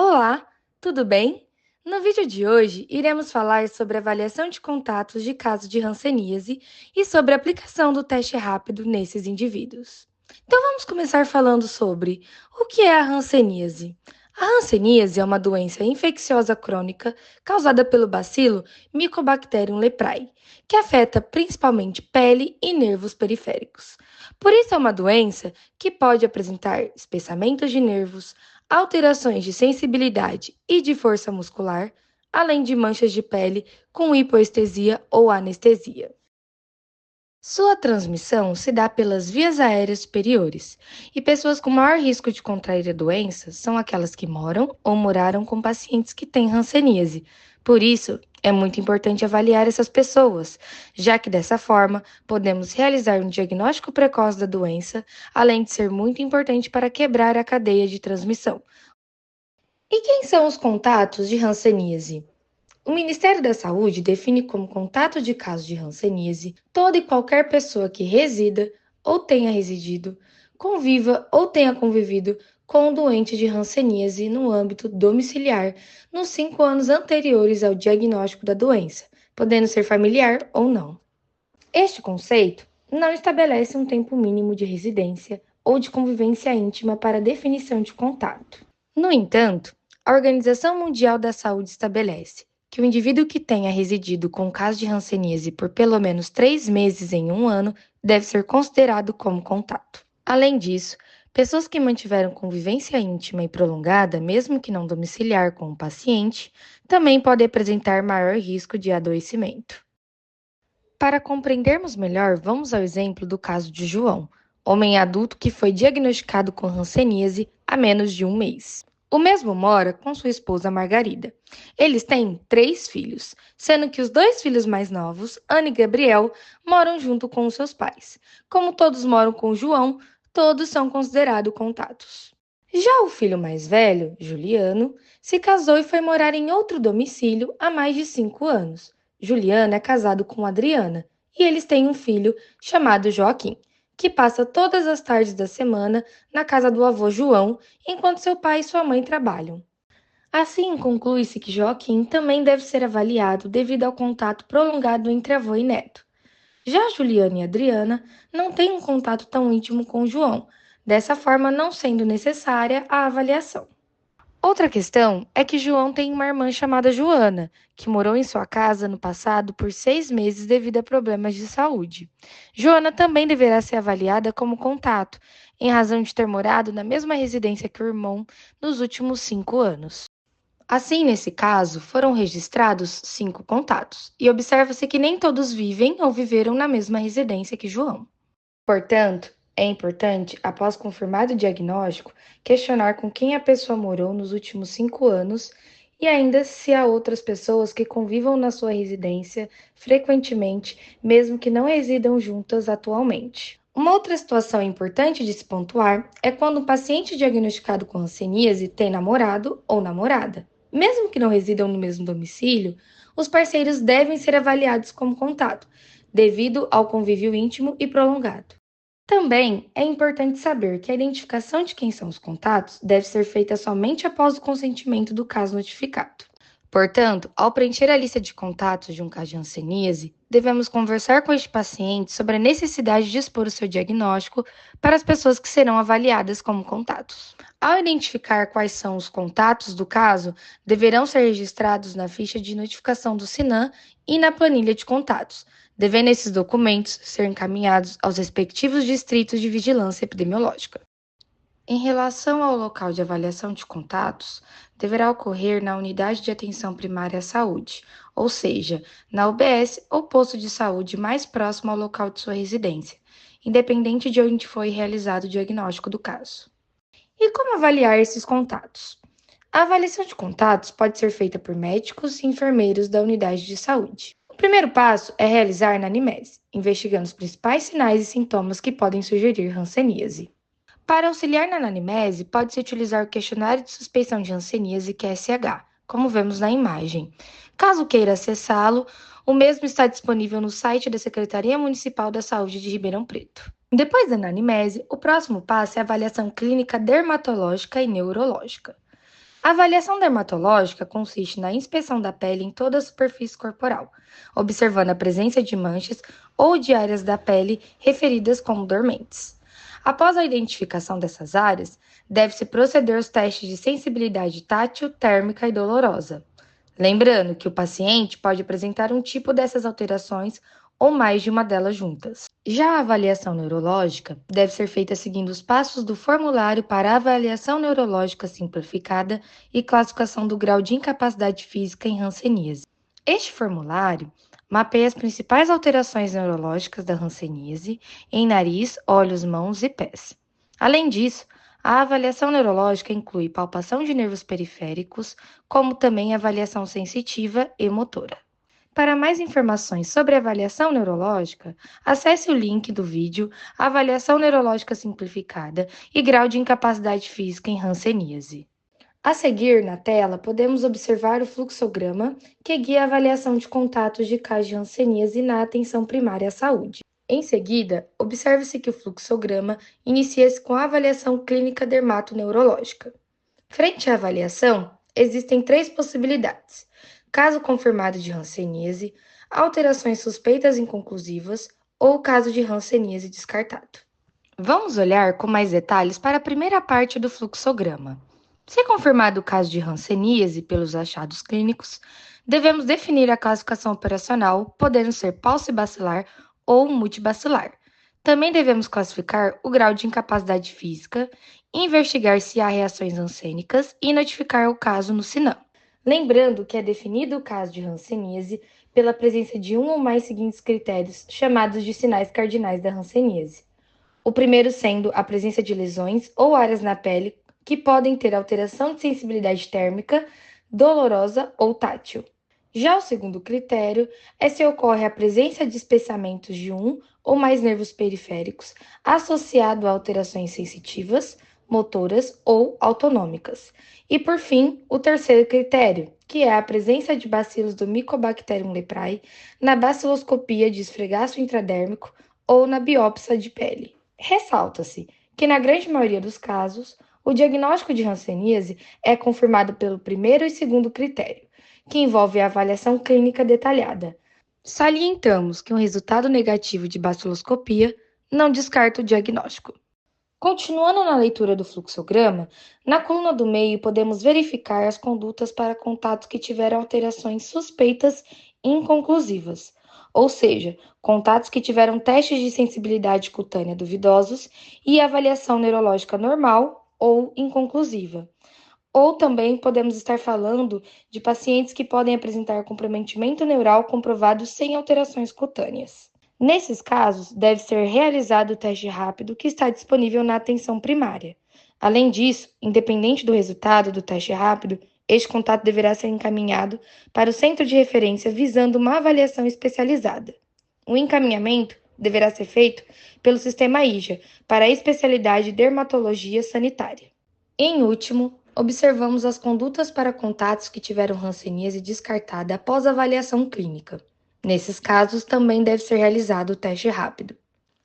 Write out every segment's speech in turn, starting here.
Olá, tudo bem? No vídeo de hoje, iremos falar sobre a avaliação de contatos de caso de hanseníase e sobre a aplicação do teste rápido nesses indivíduos. Então, vamos começar falando sobre o que é a hanseníase. A hanseníase é uma doença infecciosa crônica causada pelo bacilo Mycobacterium leprae, que afeta principalmente pele e nervos periféricos. Por isso, é uma doença que pode apresentar espessamento de nervos, alterações de sensibilidade e de força muscular, além de manchas de pele com hipoestesia ou anestesia. Sua transmissão se dá pelas vias aéreas superiores, e pessoas com maior risco de contrair a doença são aquelas que moram ou moraram com pacientes que têm hanseníase. Por isso, é muito importante avaliar essas pessoas, já que dessa forma podemos realizar um diagnóstico precoce da doença, além de ser muito importante para quebrar a cadeia de transmissão. E quem são os contatos de hanseníase? O Ministério da Saúde define como contato de caso de hanseníase toda e qualquer pessoa que resida ou tenha residido, conviva ou tenha convivido com um doente de hanseníase no âmbito domiciliar nos 5 anos anteriores ao diagnóstico da doença, podendo ser familiar ou não. Este conceito não estabelece um tempo mínimo de residência ou de convivência íntima para a definição de contato. No entanto, a Organização Mundial da Saúde estabelece que o indivíduo que tenha residido com caso de hanseníase por pelo menos 3 meses em um ano deve ser considerado como contato. Além disso, pessoas que mantiveram convivência íntima e prolongada, mesmo que não domiciliar com o paciente, também podem apresentar maior risco de adoecimento. Para compreendermos melhor, vamos ao exemplo do caso de João, homem adulto que foi diagnosticado com hanseníase há menos de um mês. O mesmo mora com sua esposa Margarida. Eles têm 3 filhos, sendo que os 2 filhos mais novos, Ana e Gabriel, moram junto com os seus pais. Como todos moram com João, todos são considerados contatos. Já o filho mais velho, Juliano, se casou e foi morar em outro domicílio há mais de 5 anos. Juliano é casado com Adriana e eles têm um filho chamado Joaquim, que passa todas as tardes da semana na casa do avô João, enquanto seu pai e sua mãe trabalham. Assim, conclui-se que Joaquim também deve ser avaliado devido ao contato prolongado entre avô e neto. Já Juliana e Adriana não têm um contato tão íntimo com João, dessa forma não sendo necessária a avaliação. Outra questão é que João tem uma irmã chamada Joana, que morou em sua casa no passado por 6 meses devido a problemas de saúde. Joana também deverá ser avaliada como contato, em razão de ter morado na mesma residência que o irmão nos últimos 5 anos. Assim, nesse caso, foram registrados 5 contatos, e observa-se que nem todos vivem ou viveram na mesma residência que João. Portanto, é importante, após confirmado o diagnóstico, questionar com quem a pessoa morou nos últimos 5 anos e ainda se há outras pessoas que convivam na sua residência frequentemente, mesmo que não residam juntas atualmente. Uma outra situação importante de se pontuar é quando um paciente diagnosticado com hanseníase tem namorado ou namorada. Mesmo que não residam no mesmo domicílio, os parceiros devem ser avaliados como contato, devido ao convívio íntimo e prolongado. Também é importante saber que a identificação de quem são os contatos deve ser feita somente após o consentimento do caso notificado. Portanto, ao preencher a lista de contatos de um caso de hanseníase, devemos conversar com este paciente sobre a necessidade de expor o seu diagnóstico para as pessoas que serão avaliadas como contatos. Ao identificar quais são os contatos do caso, deverão ser registrados na ficha de notificação do SINAM e na planilha de contatos, devendo esses documentos ser encaminhados aos respectivos distritos de vigilância epidemiológica. Em relação ao local de avaliação de contatos, deverá ocorrer na unidade de atenção primária à saúde, ou seja, na UBS ou posto de saúde mais próximo ao local de sua residência, independente de onde foi realizado o diagnóstico do caso. E como avaliar esses contatos? A avaliação de contatos pode ser feita por médicos e enfermeiros da unidade de saúde. O primeiro passo é realizar a anamnese, investigando os principais sinais e sintomas que podem sugerir hanseníase. Para auxiliar na anamnese, pode-se utilizar o questionário de suspeição de hanseníase QSH, como vemos na imagem. Caso queira acessá-lo, o mesmo está disponível no site da Secretaria Municipal da Saúde de Ribeirão Preto. Depois da anamnese, o próximo passo é a avaliação clínica dermatológica e neurológica. A A avaliação dermatológica consiste na inspeção da pele em toda a superfície corporal, observando a presença de manchas ou de áreas da pele referidas como dormentes. Após a identificação dessas áreas, deve-se proceder aos testes de sensibilidade tátil, térmica e dolorosa. Lembrando que o paciente pode apresentar um tipo dessas alterações ou mais de uma delas juntas. Já a avaliação neurológica deve ser feita seguindo os passos do formulário para a avaliação neurológica simplificada e classificação do grau de incapacidade física em hanseníase. Este formulário mapeia as principais alterações neurológicas da hanseníase em nariz, olhos, mãos e pés. Além disso, a avaliação neurológica inclui palpação de nervos periféricos, como também avaliação sensitiva e motora. Para mais informações sobre avaliação neurológica, acesse o link do vídeo Avaliação Neurológica Simplificada e Grau de Incapacidade Física em Hanseníase. A seguir, na tela, podemos observar o fluxograma que guia a avaliação de contatos de casos de hanseníase na atenção primária à saúde. Em seguida, observe-se que o fluxograma inicia-se com a avaliação clínica dermatoneurológica. Frente à avaliação, existem três possibilidades: caso confirmado de hanseníase, alterações suspeitas inconclusivas ou caso de hanseníase descartado. Vamos olhar com mais detalhes para a primeira parte do fluxograma. Se confirmado o caso de hanseníase pelos achados clínicos, devemos definir a classificação operacional, podendo ser paucibacilar ou multibacilar. Também devemos classificar o grau de incapacidade física, investigar se há reações hansênicas e notificar o caso no SINAM. Lembrando que é definido o caso de hanseníase pela presença de um ou mais seguintes critérios, chamados de sinais cardinais da hanseníase. O primeiro sendo a presença de lesões ou áreas na pele que podem ter alteração de sensibilidade térmica, dolorosa ou tátil. Já o segundo critério é se ocorre a presença de espessamentos de um ou mais nervos periféricos associado a alterações sensitivas, motoras ou autonômicas. E, por fim, o terceiro critério, que é a presença de bacilos do Mycobacterium leprae na baciloscopia de esfregaço intradérmico ou na biópsia de pele. Ressalta-se que, na grande maioria dos casos, o diagnóstico de hanseníase é confirmado pelo primeiro e segundo critério, que envolve a avaliação clínica detalhada. Salientamos que um resultado negativo de baciloscopia não descarta o diagnóstico. Continuando na leitura do fluxograma, na coluna do meio podemos verificar as condutas para contatos que tiveram alterações suspeitas inconclusivas, ou seja, contatos que tiveram testes de sensibilidade cutânea duvidosos e avaliação neurológica normal ou inconclusiva. Ou também podemos estar falando de pacientes que podem apresentar comprometimento neural comprovado sem alterações cutâneas. Nesses casos, deve ser realizado o teste rápido que está disponível na atenção primária. Além disso, independente do resultado do teste rápido, este contato deverá ser encaminhado para o centro de referência visando uma avaliação especializada. O encaminhamento deverá ser feito pelo sistema IJA para a especialidade dermatologia sanitária. Em último, observamos as condutas para contatos que tiveram hanseníase descartada após avaliação clínica. Nesses casos, também deve ser realizado o teste rápido.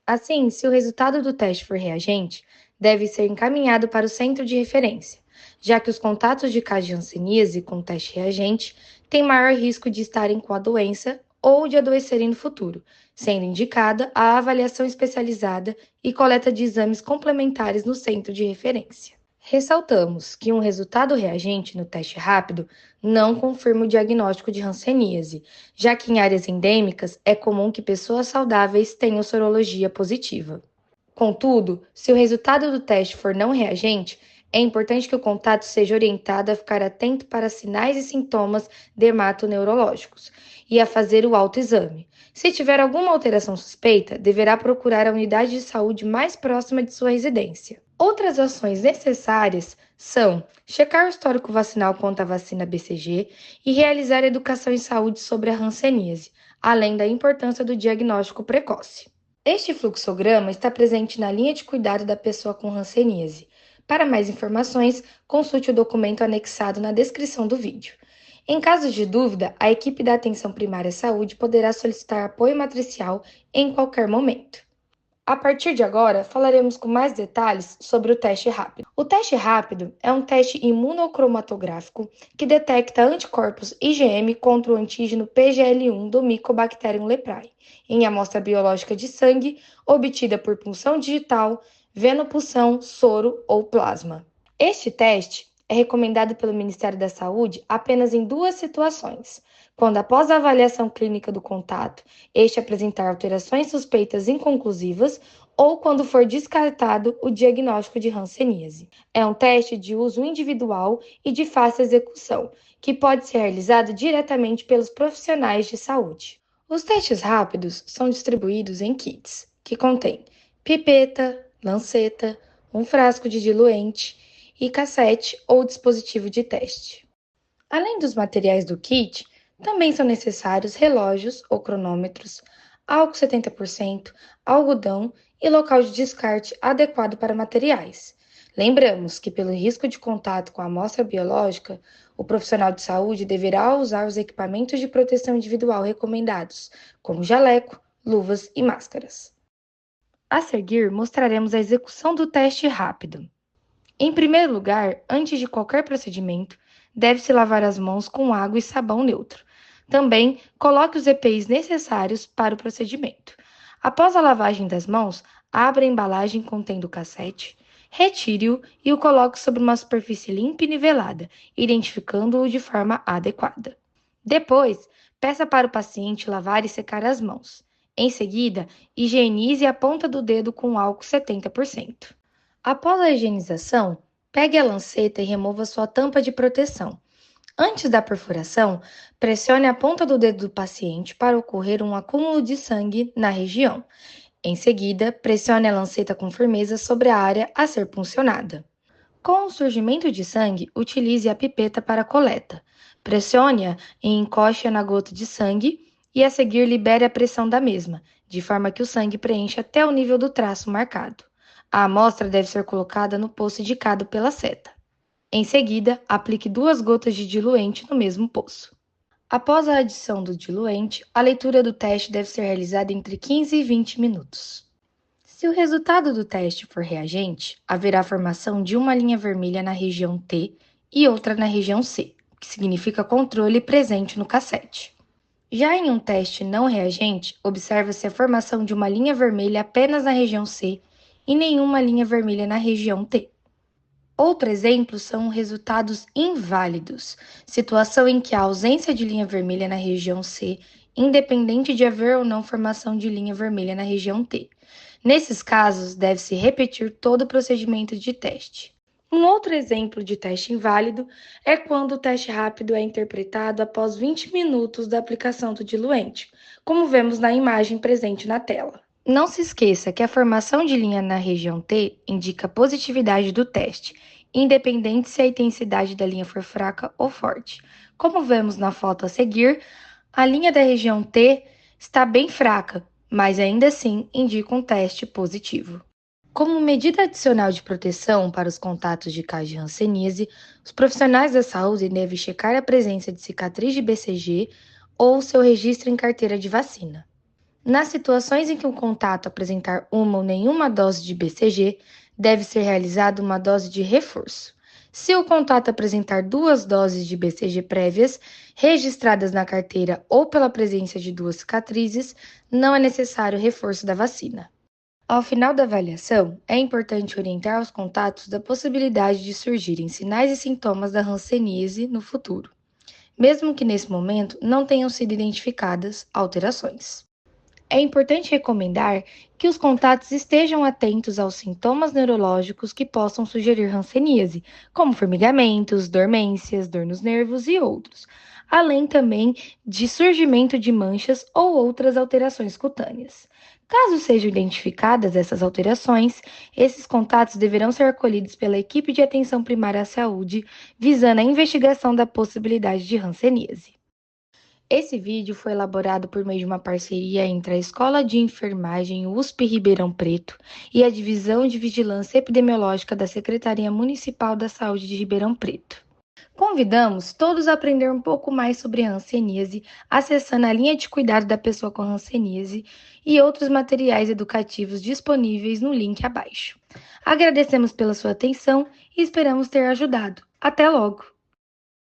Assim, se o resultado do teste for reagente, deve ser encaminhado para o centro de referência, já que os contatos de caso de hanseníase com teste reagente têm maior risco de estarem com a doença ou de adoecerem no futuro, sendo indicada a avaliação especializada e coleta de exames complementares no centro de referência. Ressaltamos que um resultado reagente no teste rápido não confirma o diagnóstico de hanseníase, já que em áreas endêmicas é comum que pessoas saudáveis tenham sorologia positiva. Contudo, se o resultado do teste for não reagente, é importante que o contato seja orientado a ficar atento para sinais e sintomas dermatoneurológicos e a fazer o autoexame. Se tiver alguma alteração suspeita, deverá procurar a unidade de saúde mais próxima de sua residência. Outras ações necessárias são checar o histórico vacinal contra a vacina BCG e realizar educação em saúde sobre a hanseníase, além da importância do diagnóstico precoce. Este fluxograma está presente na linha de cuidado da pessoa com hanseníase. Para mais informações, consulte o documento anexado na descrição do vídeo. Em caso de dúvida, a equipe da Atenção Primária à Saúde poderá solicitar apoio matricial em qualquer momento. A partir de agora, falaremos com mais detalhes sobre o teste rápido. O teste rápido é um teste imunocromatográfico que detecta anticorpos IgM contra o antígeno PGL-1 do Mycobacterium leprae, em amostra biológica de sangue obtida por punção digital, venopunção, soro ou plasma. Este teste é recomendado pelo Ministério da Saúde apenas em duas situações: quando, após a avaliação clínica do contato, este apresentar alterações suspeitas inconclusivas ou quando for descartado o diagnóstico de hanseníase. É um teste de uso individual e de fácil execução, que pode ser realizado diretamente pelos profissionais de saúde. Os testes rápidos são distribuídos em kits, que contêm pipeta, lanceta, um frasco de diluente e cassete ou dispositivo de teste. Além dos materiais do kit, também são necessários relógios ou cronômetros, álcool 70%, algodão e local de descarte adequado para materiais. Lembramos que, pelo risco de contato com a amostra biológica, o profissional de saúde deverá usar os equipamentos de proteção individual recomendados, como jaleco, luvas e máscaras. A seguir, mostraremos a execução do teste rápido. Em primeiro lugar, antes de qualquer procedimento, deve-se lavar as mãos com água e sabão neutro. Também, coloque os EPIs necessários para o procedimento. Após a lavagem das mãos, abra a embalagem contendo o cassete, retire-o e o coloque sobre uma superfície limpa e nivelada, identificando-o de forma adequada. Depois, peça para o paciente lavar e secar as mãos. Em seguida, higienize a ponta do dedo com álcool 70%. Após a higienização, pegue a lanceta e remova sua tampa de proteção. Antes da perfuração, pressione a ponta do dedo do paciente para ocorrer um acúmulo de sangue na região. Em seguida, pressione a lanceta com firmeza sobre a área a ser puncionada. Com o surgimento de sangue, utilize a pipeta para a coleta. Pressione-a e encoste-a na gota de sangue e a seguir libere a pressão da mesma, de forma que o sangue preencha até o nível do traço marcado. A amostra deve ser colocada no poço indicado pela seta. Em seguida, aplique 2 gotas de diluente no mesmo poço. Após a adição do diluente, a leitura do teste deve ser realizada entre 15 e 20 minutos. Se o resultado do teste for reagente, haverá a formação de uma linha vermelha na região T e outra na região C, o que significa controle presente no cassete. Já em um teste não reagente, observa-se a formação de uma linha vermelha apenas na região C e nenhuma linha vermelha na região T. Outro exemplo são resultados inválidos, situação em que há ausência de linha vermelha na região C, independente de haver ou não formação de linha vermelha na região T. Nesses casos, deve-se repetir todo o procedimento de teste. Um outro exemplo de teste inválido é quando o teste rápido é interpretado após 20 minutos da aplicação do diluente, como vemos na imagem presente na tela. Não se esqueça que a formação de linha na região T indica a positividade do teste, independente se a intensidade da linha for fraca ou forte. Como vemos na foto a seguir, a linha da região T está bem fraca, mas ainda assim indica um teste positivo. Como medida adicional de proteção para os contatos de casos de hanseníase, os profissionais da saúde devem checar a presença de cicatriz de BCG ou seu registro em carteira de vacina. Nas situações em que o contato apresentar uma ou nenhuma dose de BCG, deve ser realizada uma dose de reforço. Se o contato apresentar 2 doses de BCG prévias, registradas na carteira ou pela presença de 2 cicatrizes, não é necessário reforço da vacina. Ao final da avaliação, é importante orientar os contatos da possibilidade de surgirem sinais e sintomas da hanseníase no futuro, mesmo que nesse momento não tenham sido identificadas alterações. É importante recomendar que os contatos estejam atentos aos sintomas neurológicos que possam sugerir hanseníase, como formigamentos, dormências, dor nos nervos e outros, além também de surgimento de manchas ou outras alterações cutâneas. Caso sejam identificadas essas alterações, esses contatos deverão ser acolhidos pela equipe de atenção primária à saúde, visando a investigação da possibilidade de hanseníase. Esse vídeo foi elaborado por meio de uma parceria entre a Escola de Enfermagem USP Ribeirão Preto e a Divisão de Vigilância Epidemiológica da Secretaria Municipal da Saúde de Ribeirão Preto. Convidamos todos a aprender um pouco mais sobre a hanseníase, acessando a linha de cuidado da pessoa com hanseníase e outros materiais educativos disponíveis no link abaixo. Agradecemos pela sua atenção e esperamos ter ajudado. Até logo!